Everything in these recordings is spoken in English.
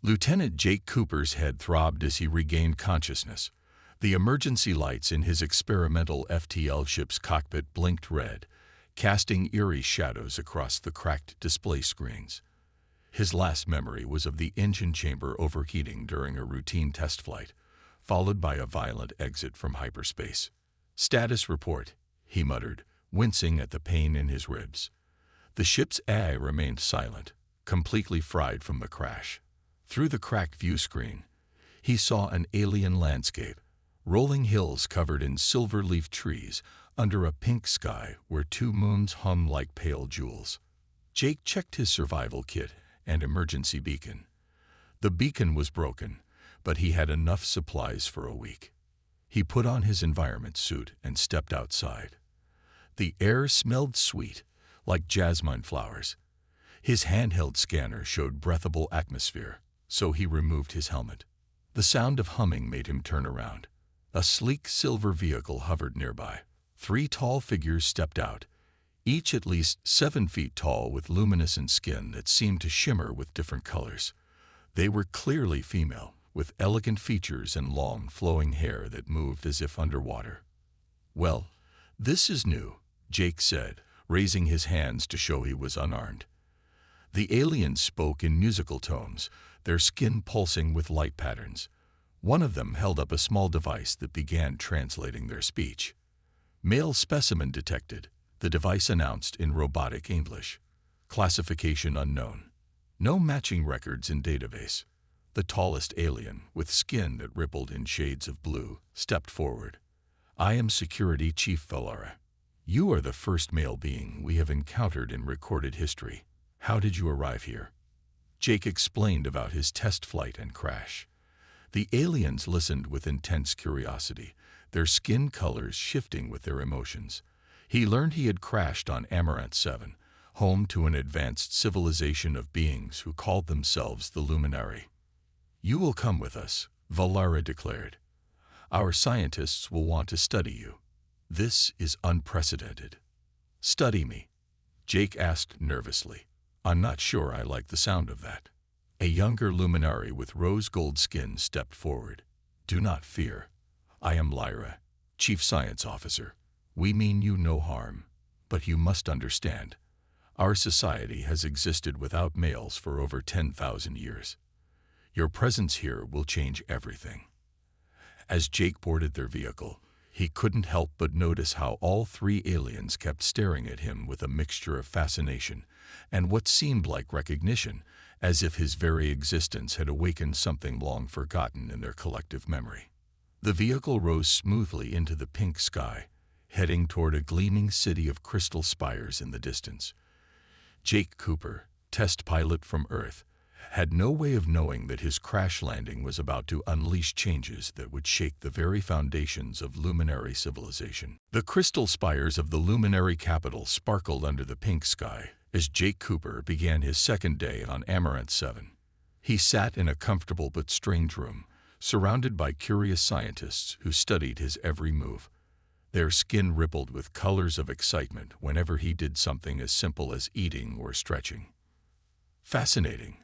Lieutenant Jake Cooper's head throbbed as he regained consciousness. The emergency lights in his experimental FTL ship's cockpit blinked red, casting eerie shadows across the cracked display screens. His last memory was of the engine chamber overheating during a routine test flight, followed by a violent exit from hyperspace. "Status report," he muttered, wincing at the pain in his ribs. The ship's AI remained silent, completely fried from the crash. Through the cracked view screen, he saw an alien landscape, rolling hills covered in silver-leaf trees under a pink sky where two moons hung like pale jewels. Jake checked his survival kit and emergency beacon. The beacon was broken, but he had enough supplies for a week. He put on his environment suit and stepped outside. The air smelled sweet, like jasmine flowers. His handheld scanner showed breathable atmosphere, so he removed his helmet. The sound of humming made him turn around. A sleek silver vehicle hovered nearby. 3 tall figures stepped out, each at least 7 feet tall with luminescent skin that seemed to shimmer with different colors. They were clearly female, with elegant features and long, flowing hair that moved as if underwater. "Well, this is new," Jake said, raising his hands to show he was unarmed. The aliens spoke in musical tones, their skin pulsing with light patterns. One of them held up a small device that began translating their speech. "Male specimen detected," the device announced in robotic English. "Classification unknown. No matching records in database." The tallest alien, with skin that rippled in shades of blue, stepped forward. "I am Security Chief Valara. You are the first male being we have encountered in recorded history. How did you arrive here?" Jake explained about his test flight and crash. The aliens listened with intense curiosity, their skin colors shifting with their emotions. He learned he had crashed on Amaranth 7, home to an advanced civilization of beings who called themselves the Luminary. "You will come with us," Valara declared. "Our scientists will want to study you. This is unprecedented." "Study me?" Jake asked nervously. "I'm not sure I like the sound of that." A younger luminary with rose-gold skin stepped forward. "Do not fear. I am Lyra, Chief Science Officer. We mean you no harm, but you must understand. Our society has existed without males for over 10,000 years. Your presence here will change everything." As Jake boarded their vehicle, he couldn't help but notice how all 3 aliens kept staring at him with a mixture of fascination and what seemed like recognition, as if his very existence had awakened something long forgotten in their collective memory. The vehicle rose smoothly into the pink sky, heading toward a gleaming city of crystal spires in the distance. Jake Cooper, test pilot from Earth, had no way of knowing that his crash landing was about to unleash changes that would shake the very foundations of luminary civilization. The crystal spires of the luminary capital sparkled under the pink sky as Jake Cooper began his second day on Amaranth 7. He sat in a comfortable but strange room, surrounded by curious scientists who studied his every move. Their skin rippled with colors of excitement whenever he did something as simple as eating or stretching. "Fascinating,"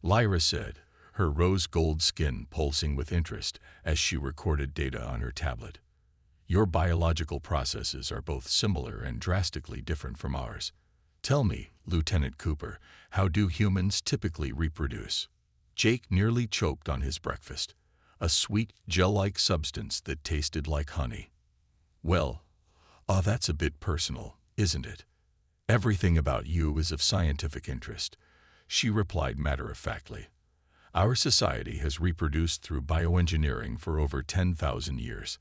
Lyra said, her rose-gold skin pulsing with interest as she recorded data on her tablet. "Your biological processes are both similar and drastically different from ours. Tell me, Lieutenant Cooper, how do humans typically reproduce?" Jake nearly choked on his breakfast, a sweet, gel-like substance that tasted like honey. "Well, that's a bit personal, isn't it? Everything about you is of scientific interest," she replied matter-of-factly. "Our society has reproduced through bioengineering for over 10,000 years.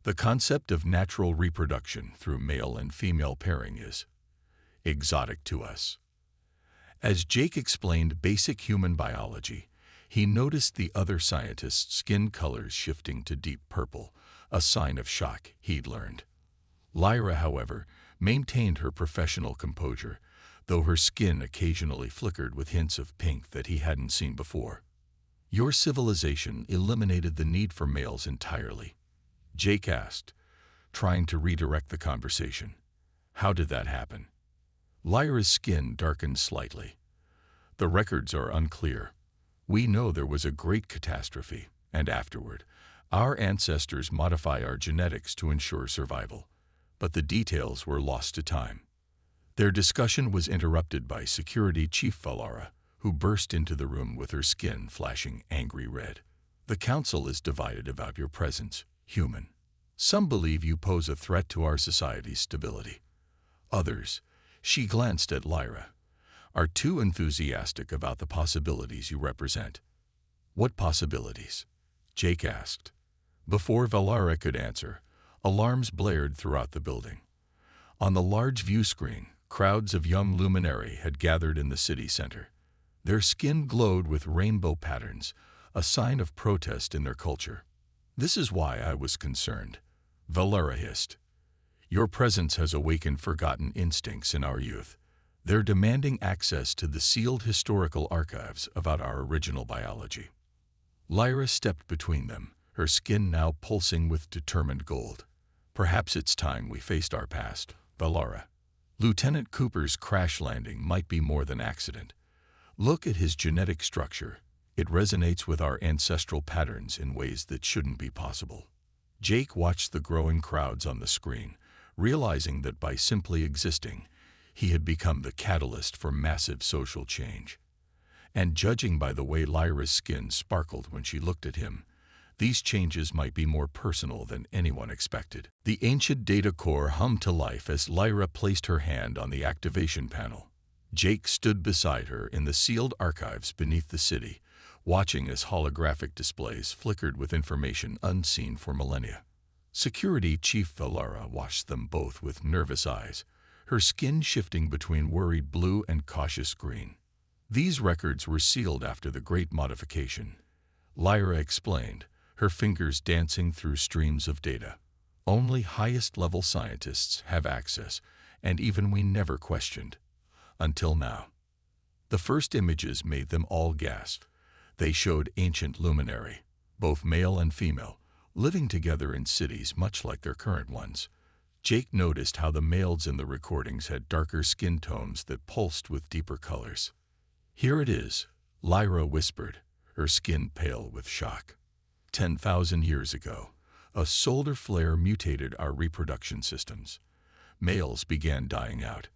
The concept of natural reproduction through male and female pairing is exotic to us." As Jake explained basic human biology, he noticed the other scientists' skin colors shifting to deep purple, a sign of shock, he'd learned. Lyra, however, maintained her professional composure, though her skin occasionally flickered with hints of pink that he hadn't seen before. "Your civilization eliminated the need for males entirely?" Jake asked, trying to redirect the conversation. "How did that happen?" Lyra's skin darkened slightly. "The records are unclear. We know there was a great catastrophe, and afterward, our ancestors modify our genetics to ensure survival. But the details were lost to time. Their discussion was interrupted by Security Chief Valara, who burst into the room with her skin flashing angry red. The council is divided about your presence, human. Some believe you pose a threat to our society's stability. Others, she glanced at Lyra, are too enthusiastic about the possibilities you represent. What possibilities? Jake asked. Before Valara could answer, alarms blared throughout the building. On the large view screen, crowds of young luminary had gathered in the city center. Their skin glowed with rainbow patterns, a sign of protest in their culture. This is why I was concerned, Valara hissed. Your presence has awakened forgotten instincts in our youth. They're demanding access to the sealed historical archives about our original biology. Lyra stepped between them, her skin now pulsing with determined gold. Perhaps it's time we faced our past, Valara. Lieutenant Cooper's crash landing might be more than accident. Look at his genetic structure. It resonates with our ancestral patterns in ways that shouldn't be possible. Jake watched the growing crowds on the screen, realizing that by simply existing, he had become the catalyst for massive social change. And judging by the way Lyra's skin sparkled when she looked at him, these changes might be more personal than anyone expected. The ancient data core hummed to life as Lyra placed her hand on the activation panel. Jake stood beside her in the sealed archives beneath the city, watching as holographic displays flickered with information unseen for millennia. Security Chief Valara watched them both with nervous eyes, her skin shifting between worried blue and cautious green. These records were sealed after the Great Modification, Lyra explained, her fingers dancing through streams of data. Only highest-level scientists have access, and even we never questioned. Until now. The first images made them all gasp. They showed ancient luminary, both male and female, living together in cities much like their current ones. Jake noticed how the males in the recordings had darker skin tones that pulsed with deeper colors. Here it is, Lyra whispered, her skin pale with shock. 10,000 years ago, a solar flare mutated our reproduction systems. Males began dying out.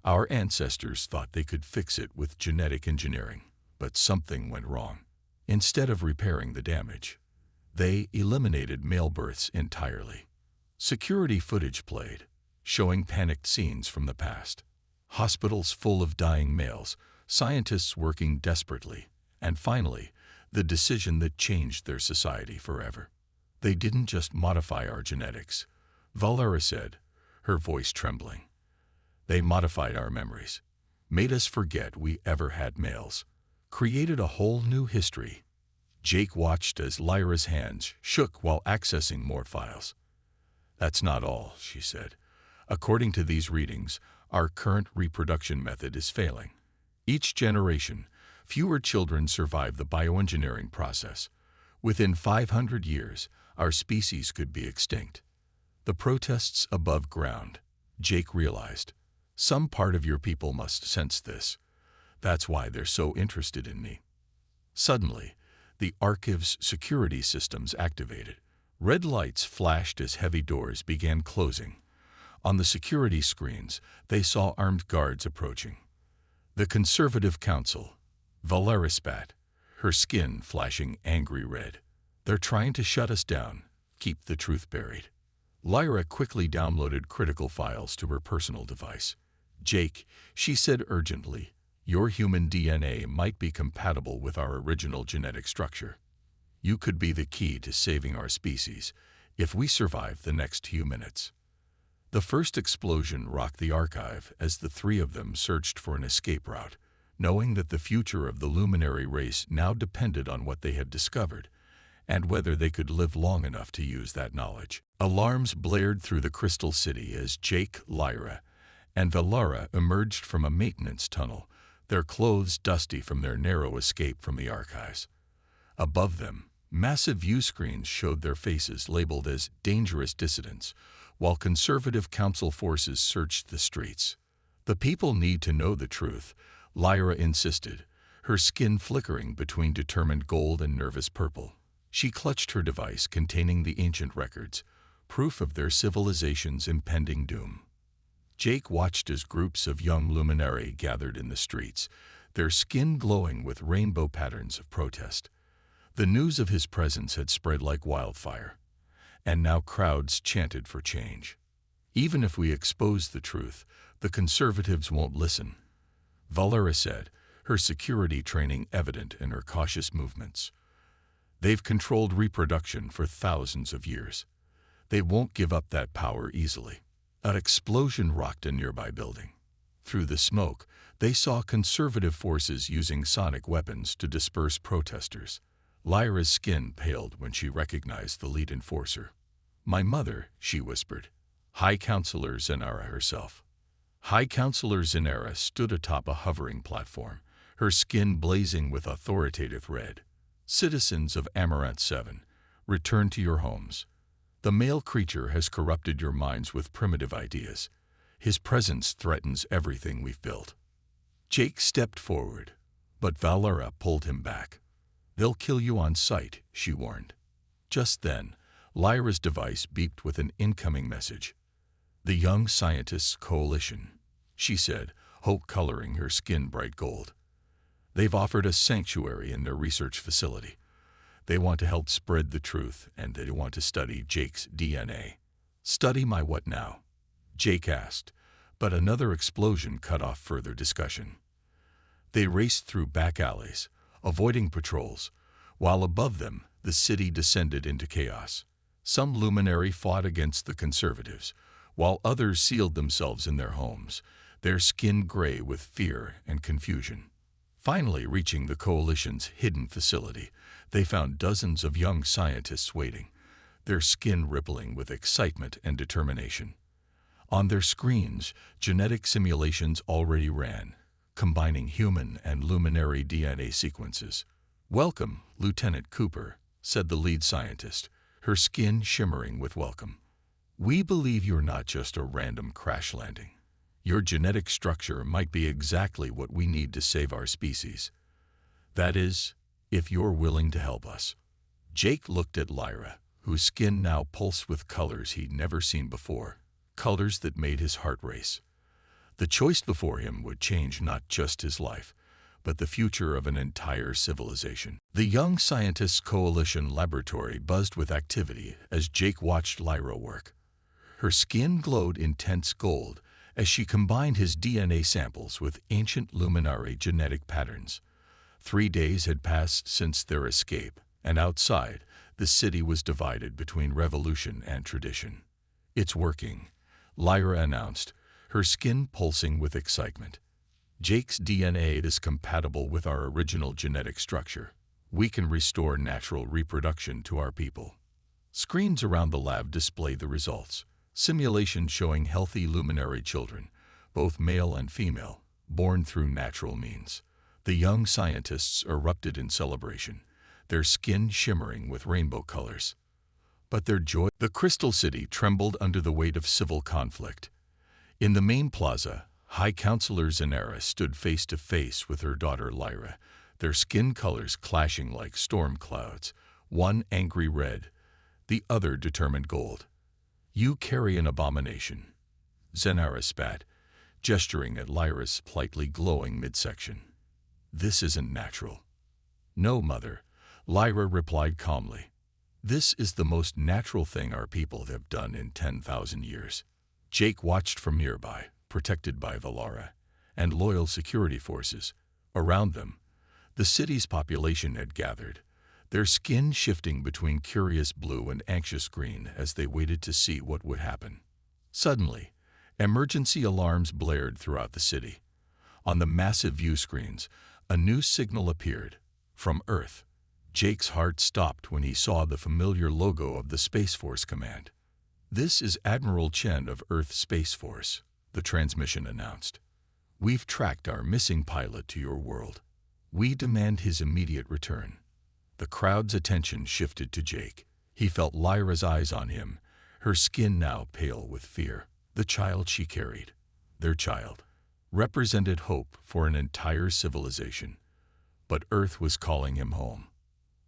Our ancestors thought they could fix it with genetic engineering, but something went wrong. Instead of repairing the damage, they eliminated male births entirely. Security footage played, showing panicked scenes from the past. Hospitals full of dying males, scientists working desperately, and finally, the decision that changed their society forever. They didn't just modify our genetics, Valara said, her voice trembling. They modified our memories, made us forget we ever had males, created a whole new history. Jake watched as Lyra's hands shook while accessing more files. That's not all, she said. According to these readings, our current reproduction method is failing. Each generation, fewer children survive the bioengineering process. Within 500 years, our species could be extinct. The protests above ground, Jake realized. Some part of your people must sense this. That's why they're so interested in me. Suddenly, the archive's security systems activated. Red lights flashed as heavy doors began closing. On the security screens, they saw armed guards approaching. The Conservative Council, Valara spat, her skin flashing angry red. They're trying to shut us down, keep the truth buried. Lyra quickly downloaded critical files to her personal device. Jake, she said urgently, your human DNA might be compatible with our original genetic structure. You could be the key to saving our species if we survive the next few minutes. The first explosion rocked the archive as the three of them searched for an escape route, knowing that the future of the luminary race now depended on what they had discovered, and whether they could live long enough to use that knowledge. Alarms blared through the Crystal City as Jake, Lyra, and Valara emerged from a maintenance tunnel, their clothes dusty from their narrow escape from the archives. Above them, massive view screens showed their faces labeled as dangerous dissidents, while Conservative Council forces searched the streets. The people need to know the truth, Lyra insisted, her skin flickering between determined gold and nervous purple. She clutched her device containing the ancient records, proof of their civilization's impending doom. Jake watched as groups of young luminari gathered in the streets, their skin glowing with rainbow patterns of protest. The news of his presence had spread like wildfire, and now crowds chanted for change. "Even if we expose the truth, the conservatives won't listen," Valera said, her security training evident in her cautious movements. "They've controlled reproduction for thousands of years. They won't give up that power easily." An explosion rocked a nearby building. Through the smoke, they saw conservative forces using sonic weapons to disperse protesters. Lyra's skin paled when she recognized the lead enforcer. "My mother," she whispered. "High Counselor Zenara herself." High Counselor Zenara stood atop a hovering platform, her skin blazing with authoritative red. "Citizens of Amaranth 7, return to your homes. The male creature has corrupted your minds with primitive ideas. His presence threatens everything we've built." Jake stepped forward, but Valera pulled him back. "They'll kill you on sight," she warned. Just then, Lyra's device beeped with an incoming message. "The Young Scientists Coalition," she said, hope coloring her skin bright gold. "They've offered us sanctuary in their research facility. They want to help spread the truth, and they want to study Jake's DNA." "Study my what now?" Jake asked, but another explosion cut off further discussion. They raced through back alleys, avoiding patrols, while above them the city descended into chaos. Some luminary fought against the conservatives, while others sealed themselves in their homes, their skin gray with fear and confusion. Finally reaching the coalition's hidden facility, they found dozens of young scientists waiting, their skin rippling with excitement and determination. On their screens, genetic simulations already ran, combining human and luminary DNA sequences. "Welcome, Lieutenant Cooper," said the lead scientist, her skin shimmering with welcome. "We believe you're not just a random crash landing. Your genetic structure might be exactly what we need to save our species. That is, if you're willing to help us." Jake looked at Lyra, whose skin now pulsed with colors he'd never seen before, colors that made his heart race. The choice before him would change not just his life, but the future of an entire civilization. The Young Scientists Coalition laboratory buzzed with activity as Jake watched Lyra work. Her skin glowed intense gold as she combined his DNA samples with ancient luminary genetic patterns. 3 days had passed since their escape, and outside, the city was divided between revolution and tradition. "It's working," Lyra announced, her skin pulsing with excitement. "Jake's DNA is compatible with our original genetic structure. We can restore natural reproduction to our people." Screens around the lab displayed the results. Simulations showing healthy luminary children, both male and female, born through natural means. The young scientists erupted in celebration, their skin shimmering with rainbow colors. But their joy... The Crystal City trembled under the weight of civil conflict. In the main plaza, High Counselor Zenara stood face to face with her daughter Lyra, their skin colors clashing like storm clouds, one angry red, the other determined gold. "You carry an abomination," Zenara spat, gesturing at Lyra's slightly glowing midsection. "This isn't natural." "No, Mother," Lyra replied calmly. "This is the most natural thing our people have done in 10,000 years." Jake watched from nearby, protected by Valera and loyal security forces. Around them, the city's population had gathered, their skin shifting between curious blue and anxious green as they waited to see what would happen. Suddenly, emergency alarms blared throughout the city. On the massive view screens, a new signal appeared. From Earth. Jake's heart stopped when he saw the familiar logo of the Space Force Command. "This is Admiral Chen of Earth Space Force," the transmission announced. "We've tracked our missing pilot to your world. We demand his immediate return." The crowd's attention shifted to Jake. He felt Lyra's eyes on him, her skin now pale with fear. The child she carried, their child, represented hope for an entire civilization. but Earth was calling him home.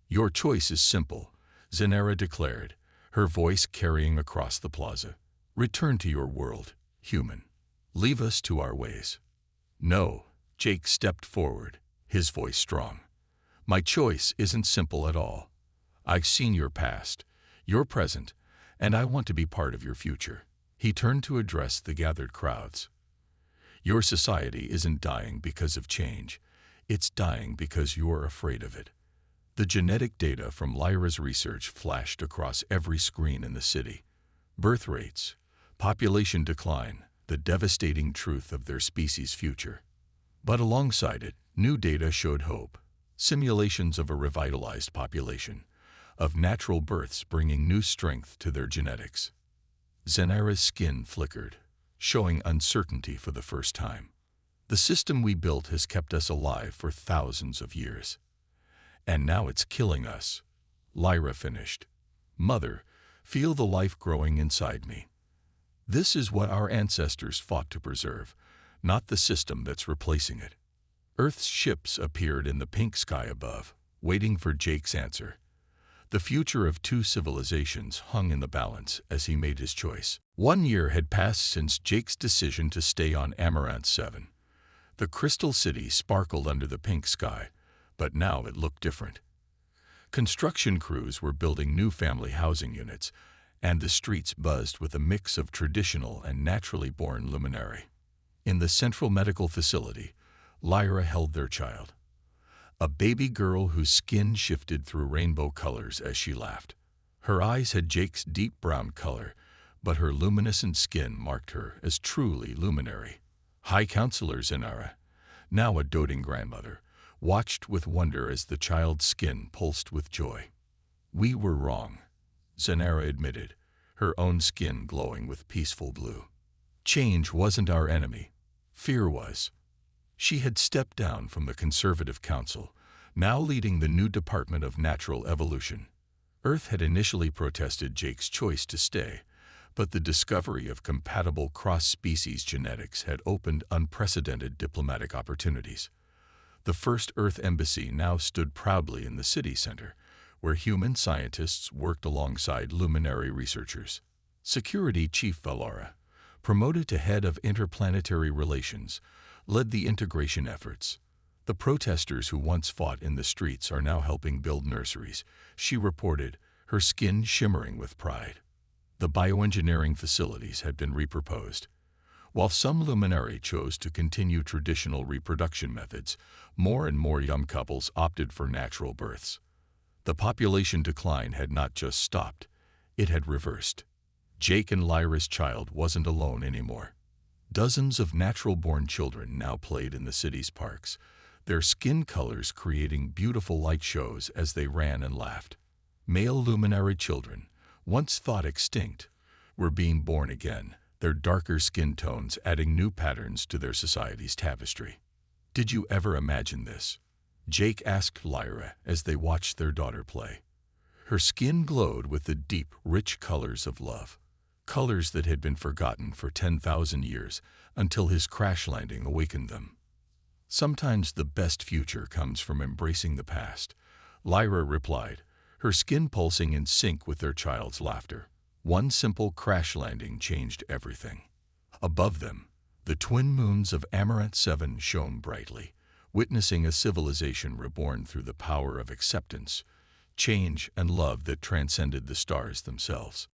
"Your choice is simple," Zenara declared, her voice carrying across the plaza. "Return to your world, human. Leave us to our ways." "No," Jake stepped forward, his voice strong. "My choice isn't simple at all. I've seen your past, your present, and I want to be part of your future." He turned to address the gathered crowds. "Your society isn't dying because of change. It's dying because you're afraid of it." The genetic data from Lyra's research flashed across every screen in the city. Birth rates, population decline, the devastating truth of their species' future. But alongside it, new data showed hope. Simulations of a revitalized population, of natural births bringing new strength to their genetics. Zenara's skin flickered, showing uncertainty for the first time. "The system we built has kept us alive for thousands of years. And now it's killing us," Lyra finished. "Mother, feel the life growing inside me. This is what our ancestors fought to preserve, not the system that's replacing it." Earth's ships appeared in the pink sky above, waiting for Jake's answer. The future of two civilizations hung in the balance as he made his choice. 1 year had passed since Jake's decision to stay on Amaranth 7. The Crystal City sparkled under the pink sky, but now it looked different. Construction crews were building new family housing units, and the streets buzzed with a mix of traditional and naturally born luminary. In the central medical facility, Lyra held their child. A baby girl whose skin shifted through rainbow colors as she laughed. Her eyes had Jake's deep brown color, but her luminescent skin marked her as truly luminary. High Counselor Zenara, now a doting grandmother, watched with wonder as the child's skin pulsed with joy. "We were wrong," Zenara admitted, her own skin glowing with peaceful blue. "Change wasn't our enemy. Fear was." She had stepped down from the Conservative Council, now leading the new Department of Natural Evolution. Earth had initially protested Jake's choice to stay, but the discovery of compatible cross-species genetics had opened unprecedented diplomatic opportunities. The first Earth Embassy now stood proudly in the city center, where human scientists worked alongside luminary researchers. Security Chief Valora, promoted to head of interplanetary relations, led the integration efforts. "The protesters who once fought in the streets are now helping build nurseries," she reported, her skin shimmering with pride. The bioengineering facilities had been reproposed. While some luminary chose to continue traditional reproduction methods, more and more young couples opted for natural births. The population decline had not just stopped, it had reversed. Jake and Lyra's child wasn't alone anymore. Dozens of natural-born children now played in the city's parks, their skin colors creating beautiful light shows as they ran and laughed. Male luminary children, once thought extinct, were being born again, their darker skin tones adding new patterns to their society's tapestry. "Did you ever imagine this?" Jake asked Lyra as they watched their daughter play. Her skin glowed with the deep, rich colors of love. Colors that had been forgotten for 10,000 years until his crash landing awakened them. "Sometimes the best future comes from embracing the past," Lyra replied, her skin pulsing in sync with their child's laughter. One simple crash landing changed everything. Above them, the twin moons of Amaranth 7 shone brightly, witnessing a civilization reborn through the power of acceptance, change, and love that transcended the stars themselves.